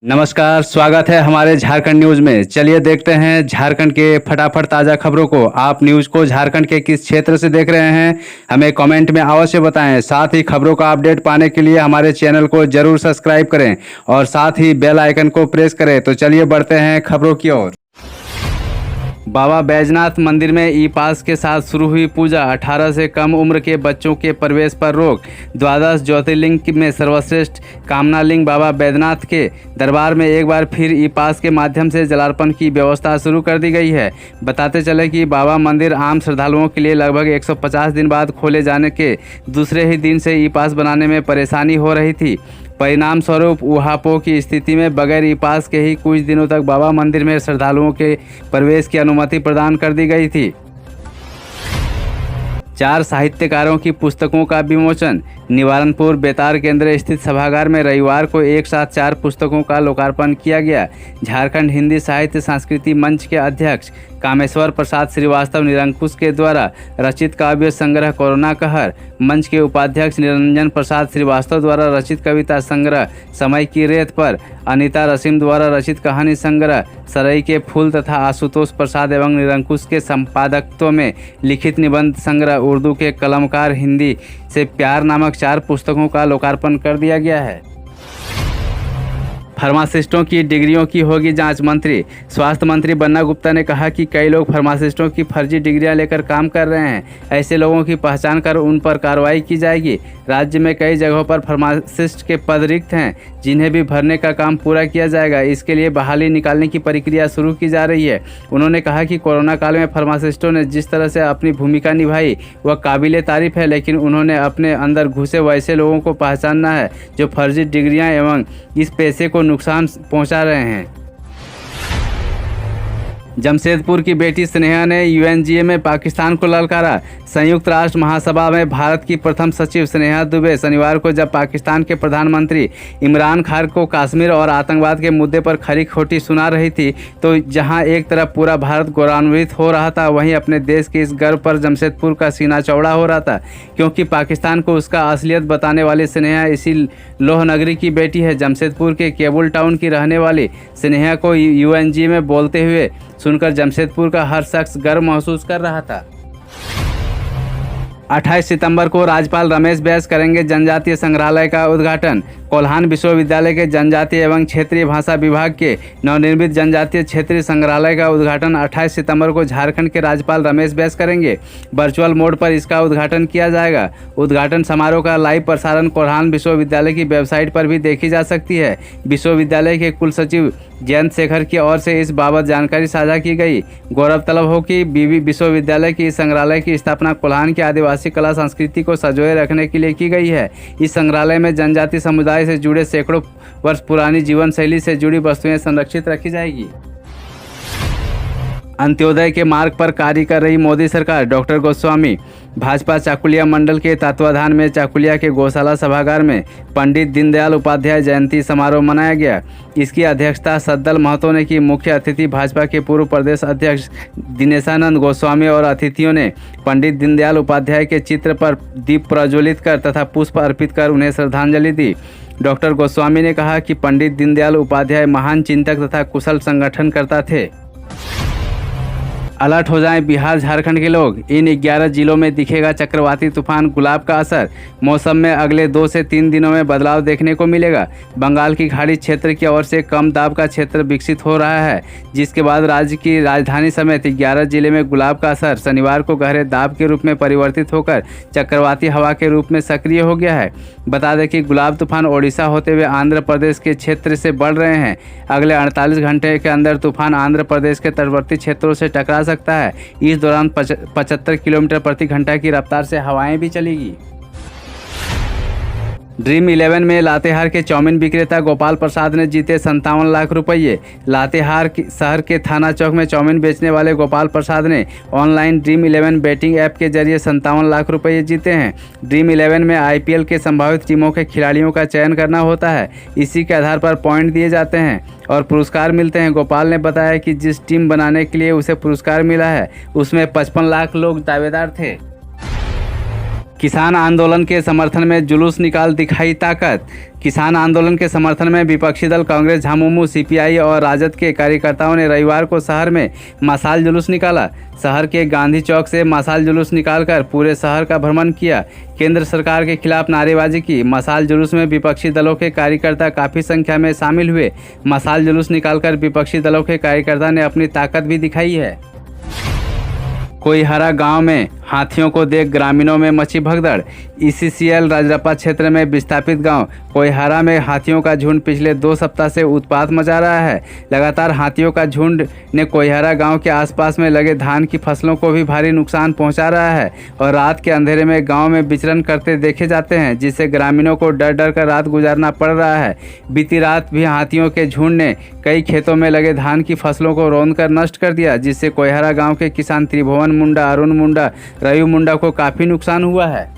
नमस्कार, स्वागत है हमारे झारखंड न्यूज में। चलिए देखते हैं झारखंड के फटाफट ताज़ा खबरों को। आप न्यूज को झारखंड के किस क्षेत्र से देख रहे हैं, हमें कमेंट में अवश्य बताएं। साथ ही खबरों का अपडेट पाने के लिए हमारे चैनल को जरूर सब्सक्राइब करें और साथ ही बेल आइकन को प्रेस करें। तो चलिए बढ़ते हैं खबरों की ओर। बाबा बैजनाथ मंदिर में ई पास के साथ शुरू हुई पूजा। 18 से कम उम्र के बच्चों के प्रवेश पर रोक। द्वादश ज्योतिर्लिंग में सर्वश्रेष्ठ कामनालिंग बाबा बैजनाथ के दरबार में एक बार फिर ई पास के माध्यम से जलार्पण की व्यवस्था शुरू कर दी गई है। बताते चले कि बाबा मंदिर आम श्रद्धालुओं के लिए लगभग 150 दिन बाद खोले जाने के दूसरे ही दिन से ई पास बनाने में परेशानी हो रही थी। परिणाम स्वरूप ऊहापोह की स्थिति में बगैर ई पास के ही कुछ दिनों तक बाबा मंदिर में श्रद्धालुओं के प्रवेश की अनुमति प्रदान कर दी गई थी। 4 साहित्यकारों की पुस्तकों का विमोचन। निवारनपुर बेतार केंद्र स्थित सभागार में रविवार को एक साथ 4 पुस्तकों का लोकार्पण किया गया। झारखंड हिंदी साहित्य संस्कृति मंच के अध्यक्ष कामेश्वर प्रसाद श्रीवास्तव निरंकुश के द्वारा रचित काव्य संग्रह कोरोना कहर, मंच के उपाध्यक्ष निरंजन प्रसाद श्रीवास्तव द्वारा रचित कविता संग्रह समय की रेत पर, अनीता रसीम द्वारा रचित कहानी संग्रह सरई के फूल तथा आशुतोष प्रसाद एवं निरंकुश के संपादकत्व में लिखित निबंध संग्रह उर्दू के कलमकार हिंदी से प्यार नामक 4 पुस्तकों का लोकार्पण कर दिया गया है। फार्मासिस्टों की डिग्रियों की होगी जांच। मंत्री स्वास्थ्य मंत्री बन्ना गुप्ता ने कहा कि कई लोग फार्मासिस्टों की फर्जी डिग्रियां लेकर काम कर रहे हैं। ऐसे लोगों की पहचान कर उन पर कार्रवाई की जाएगी। राज्य में कई जगहों पर फार्मासिस्ट के पद रिक्त हैं, जिन्हें भी भरने का काम पूरा किया जाएगा। इसके लिए बहाली निकालने की प्रक्रिया शुरू की जा रही है। उन्होंने कहा कि कोरोना काल में फार्मासिस्टों ने जिस तरह से अपनी भूमिका निभाई वह काबिले तारीफ है, लेकिन उन्होंने अपने अंदर घुसे वैसे लोगों को पहचानना है जो फर्जी डिग्रियां एवं इस पेशे को नुकसान पहुंचा रहे हैं। जमशेदपुर की बेटी स्नेहा ने यूएनजीए में पाकिस्तान को ललकारा। संयुक्त राष्ट्र महासभा में भारत की प्रथम सचिव स्नेहा दुबे शनिवार को जब पाकिस्तान के प्रधानमंत्री इमरान खान को कश्मीर और आतंकवाद के मुद्दे पर खरी खोटी सुना रही थी, तो जहां एक तरफ पूरा भारत गौरवान्वित हो रहा था, वहीं अपने देश के इस गर्व पर जमशेदपुर का सीना चौड़ा हो रहा था, क्योंकि पाकिस्तान को उसका असलियत बताने वाली स्नेहा इसी लोह नगरी की बेटी है। जमशेदपुर के केबुल टाउन की रहने वाली स्नेहा को यूएनजीए में बोलते हुए सुनकर जमशेदपुर का हर शख्स गर्व महसूस कर रहा था। 28 सितंबर को राज्यपाल रमेश बैस करेंगे जनजातीय संग्रहालय का उद्घाटन। कोल्हान विश्वविद्यालय के जनजातीय एवं क्षेत्रीय भाषा विभाग के नवनिर्मित जनजातीय क्षेत्रीय संग्रहालय का उद्घाटन 28 सितंबर को झारखंड के राज्यपाल रमेश बैस करेंगे। वर्चुअल मोड पर इसका उद्घाटन किया जाएगा। उद्घाटन समारोह का लाइव प्रसारण कोल्हान विश्वविद्यालय की वेबसाइट पर भी देखी जा सकती है। विश्वविद्यालय के कुल सचिव जयंत शेखर की ओर से इस बाबत जानकारी साझा की गई। गौरव तलब हो कि बीवी विश्वविद्यालय की इस संग्रहालय की स्थापना कोल्हान की आदिवासी कला संस्कृति को संजोए रखने के लिए की गई है। इस संग्रहालय में जनजातीय समुदाय से जुड़े सैकड़ों वर्ष पुरानी जीवन शैली से जुड़ी वस्तुएं संरक्षित रखी जाएगी। अंत्योदय के मार्ग पर कार्य कर रही मोदी सरकार। डॉक्टर गोस्वामी भाजपा चाकुलिया मंडल के तत्वाधान में चाकुलिया के गौशाला सभागार में पंडित दीनदयाल उपाध्याय जयंती समारोह मनाया गया। इसकी अध्यक्षता सद्दल महतो ने की। मुख्य अतिथि भाजपा के पूर्व प्रदेश अध्यक्ष दिनेशानंद गोस्वामी और अतिथियों ने पंडित दीनदयाल उपाध्याय के चित्र पर दीप प्रज्वलित कर तथा पुष्प अर्पित कर उन्हें श्रद्धांजलि दी। डॉक्टर गोस्वामी ने कहा कि पंडित दीनदयाल उपाध्याय महान चिंतक तथा कुशल संगठनकर्ता थे। अलर्ट हो जाएं बिहार झारखंड के लोग। इन 11 जिलों में दिखेगा चक्रवाती तूफान गुलाब का असर। मौसम में अगले 2 से 3 दिनों में बदलाव देखने को मिलेगा। बंगाल की खाड़ी क्षेत्र की ओर से कम दाब का क्षेत्र विकसित हो रहा है, जिसके बाद राज्य की राजधानी समेत 11 जिले में गुलाब का असर शनिवार को गहरे दाब के रूप में परिवर्तित होकर चक्रवाती हवा के रूप में सक्रिय हो गया है। बता दें कि गुलाब तूफान ओडिशा होते हुए आंध्र प्रदेश के क्षेत्र से बढ़ रहे हैं। अगले 48 घंटे के अंदर तूफान आंध्र प्रदेश के तटवर्ती क्षेत्रों से टकरा सकता है। इस दौरान 75 किलोमीटर प्रति घंटा की रफ्तार से हवाएं भी चलेगी। ड्रीम 11 में लातेहार के चाउमीन विक्रेता गोपाल प्रसाद ने जीते 57 लाख रुपये। लातेहार शहर के थाना चौक में चाउमीन बेचने वाले गोपाल प्रसाद ने ऑनलाइन ड्रीम 11 बेटिंग ऐप के जरिए 57 लाख रुपये जीते हैं। ड्रीम 11 में आईपीएल के संभावित टीमों के खिलाड़ियों का चयन करना होता है। इसी के आधार पर पॉइंट दिए जाते हैं और पुरस्कार मिलते हैं। गोपाल ने बताया कि जिस टीम बनाने के लिए उसे पुरस्कार मिला है उसमें 55 लाख लोग दावेदार थे। किसान आंदोलन के समर्थन में जुलूस निकाल दिखाई ताकत। किसान आंदोलन के समर्थन में विपक्षी दल कांग्रेस, झामुमो, सीपीआई और राजद के कार्यकर्ताओं ने रविवार को शहर में मशाल जुलूस निकाला। शहर के गांधी चौक से मशाल जुलूस निकालकर पूरे शहर का भ्रमण किया। केंद्र सरकार के खिलाफ नारेबाजी की। मशाल जुलूस में विपक्षी दलों के कार्यकर्ता काफ़ी संख्या में शामिल हुए। मशाल जुलूस निकालकर विपक्षी दलों के कार्यकर्ता ने अपनी ताकत भी दिखाई है। कोईहरा गांव में हाथियों को देख ग्रामीणों में मची भगदड़। ईसीसीएल राजरप्पा क्षेत्र में विस्थापित गांव कोईहरा में हाथियों का झुंड पिछले 2 सप्ताह से उत्पात मचा रहा है। लगातार हाथियों का झुंड ने कोईहरा गांव के आसपास में लगे धान की फसलों को भी भारी नुकसान पहुंचा रहा है और रात के अंधेरे में गांव में विचरण करते देखे जाते हैं, जिससे ग्रामीणों को डर डर कर रात गुजारना पड़ रहा है। बीती रात भी हाथियों के झुंड ने कई खेतों में लगे धान की फसलों को रौंदकर नष्ट कर दिया, जिससे कोईहरा गाँव के किसान त्रिभुवन मुंडा, अरुण मुंडा, रवि मुंडा को काफ़ी नुकसान हुआ है।